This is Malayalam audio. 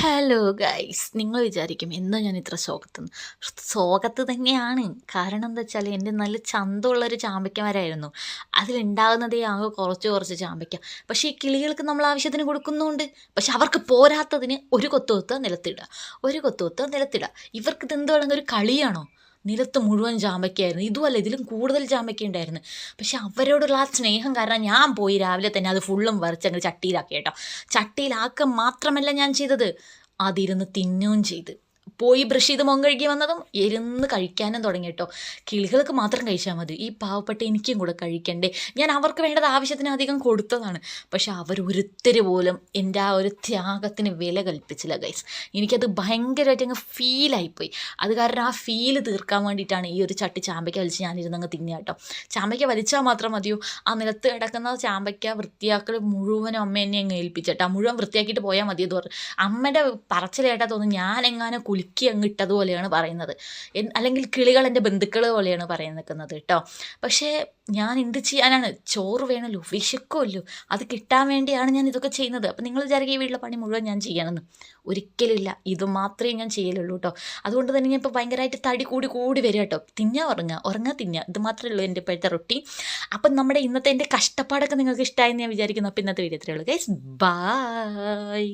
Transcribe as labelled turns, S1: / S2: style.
S1: ഹലോ ഗൈസ്, നിങ്ങൾ വിചാരിക്കും എന്താ ഞാൻ ഇത്ര ശോകത്തെന്ന്. ശോകത്ത് തന്നെയാണ്. കാരണം എന്താ വെച്ചാൽ എൻ്റെ നല്ല ചന്തമുള്ളൊരു ചാമ്പയ്ക്ക മരമായിരുന്നു. അതിലുണ്ടാകുന്നതേ ആകെ കുറച്ച് കുറച്ച് ചാമ്പയ്ക്ക. പക്ഷേ ഈ കിളികൾക്ക് നമ്മൾ ആവശ്യത്തിന് കൊടുക്കുന്നുണ്ട്. പക്ഷെ അവർക്ക് പോരാത്തതിന് ഒരു കൊത്തു കൊത്തുക നിലത്തിടുക, ഒരു കൊത്തു കൊത്തുക നിലത്തിടുക. ഇവർക്ക് ഇതെന്ത് വേണമെങ്കിൽ ഒരു കളിയാണോ? നിലത്ത് മുഴുവൻ ചാമ്പയ്ക്കായിരുന്നു. ഇതുമല്ല, ഇതിലും കൂടുതൽ ചാമ്പയ്ക്ക ഉണ്ടായിരുന്നു. പക്ഷെ അവരോടുള്ള ആ സ്നേഹം കാരണം ഞാൻ പോയി രാവിലെ തന്നെ അത് ഫുള്ളും വരച്ചങ്ങ് ചട്ടിയിലാക്കി കേട്ടോ. ചട്ടിയിലാക്കുക മാത്രമല്ല ഞാൻ ചെയ്തത്, അതിരുന്ന് തിന്നുകയും ചെയ്ത്. പോയി ബ്രഷ് ചെയ്ത് മുഖം കഴുകി വന്നതും ഇരുന്ന് കഴിക്കാനും തുടങ്ങി കേട്ടോ. കിളികൾക്ക് മാത്രം കഴിച്ചാൽ മതി, ഈ പാവപ്പെട്ട എനിക്കും കൂടെ കഴിക്കണ്ടേ. ഞാൻ അവർക്ക് വേണ്ടത് ആവശ്യത്തിന് അധികം കൊടുത്തതാണ്. പക്ഷെ അവരൊരുത്തര് പോലും എൻ്റെ ആ ഒരു ത്യാഗത്തിന് വില കൽപ്പിച്ചില്ല ഗൈസ്. എനിക്കത് ഭയങ്കരമായിട്ട് അങ്ങ് ഫീലായിപ്പോയി. അത് കാരണം ആ ഫീല് തീർക്കാൻ വേണ്ടിയിട്ടാണ് ഈ ഒരു ചട്ടി ചാമ്പയ്ക്ക വലിച്ച് ഞാനിരുന്നങ്ങ് തിന്നുക കേട്ടോ. ചാമ്പയ്ക്ക വലിച്ചാൽ മാത്രം മതിയോ, ആ നിലത്ത് കിടക്കുന്ന ചാമ്പയ്ക്ക വൃത്തിയാക്കൽ മുഴുവനും അമ്മ എന്നെ അങ്ങ് ഏൽപ്പിച്ചേട്ടാ. മുഴുവൻ വൃത്തിയാക്കിയിട്ട് പോയാൽ മതിയെന്ന് പറഞ്ഞു. അമ്മയുടെ പറച്ചിലേട്ടാ തോന്നുന്നു ഞാൻ എങ്ങാനും കുലുക്കി അങ്ങ് ഇട്ടതുപോലെയാണ് പറയുന്നത്. അല്ലെങ്കിൽ കിളികൾ എൻ്റെ ബന്ധുക്കൾ പോലെയാണ് പറയാൻ നിൽക്കുന്നത് കേട്ടോ. പക്ഷേ ഞാൻ എന്ത് ചെയ്യാനാണ്, ചോറ് വേണമല്ലോ, വിശക്കുമല്ലോ, അത് കിട്ടാൻ വേണ്ടിയാണ് ഞാൻ ഇതൊക്കെ ചെയ്യുന്നത്. അപ്പം നിങ്ങൾ വിചാരിക്കും ഈ വീട്ടിലെ പണി മുഴുവൻ ഞാൻ ചെയ്യണമെന്ന്. ഒരിക്കലില്ല, ഇത് മാത്രമേ ഞാൻ ചെയ്യലുള്ളൂ കേട്ടോ. അതുകൊണ്ട് തന്നെ ഞാൻ ഇപ്പോൾ ഭയങ്കരമായിട്ട് തടി കൂടി കൂടി വരിക കേട്ടോ. തിന്നുക, ഉറങ്ങുക, ഉറങ്ങുക, തിന്നുക, ഇത് മാത്രമേ ഉള്ളൂ എൻ്റെ ഇപ്പോഴത്തെ റൊട്ടീൻ. അപ്പം നമ്മുടെ ഇന്നത്തെ എൻ്റെ കഷ്ടപ്പാടൊക്കെ നിങ്ങൾക്ക് ഇഷ്ടമായെന്ന് ഞാൻ വിചാരിക്കുന്നു. അപ്പം ഇന്നത്തെ വീഡിയോ ഇത്രയേ ഉള്ളൂ ഗൈസ്. ബൈ.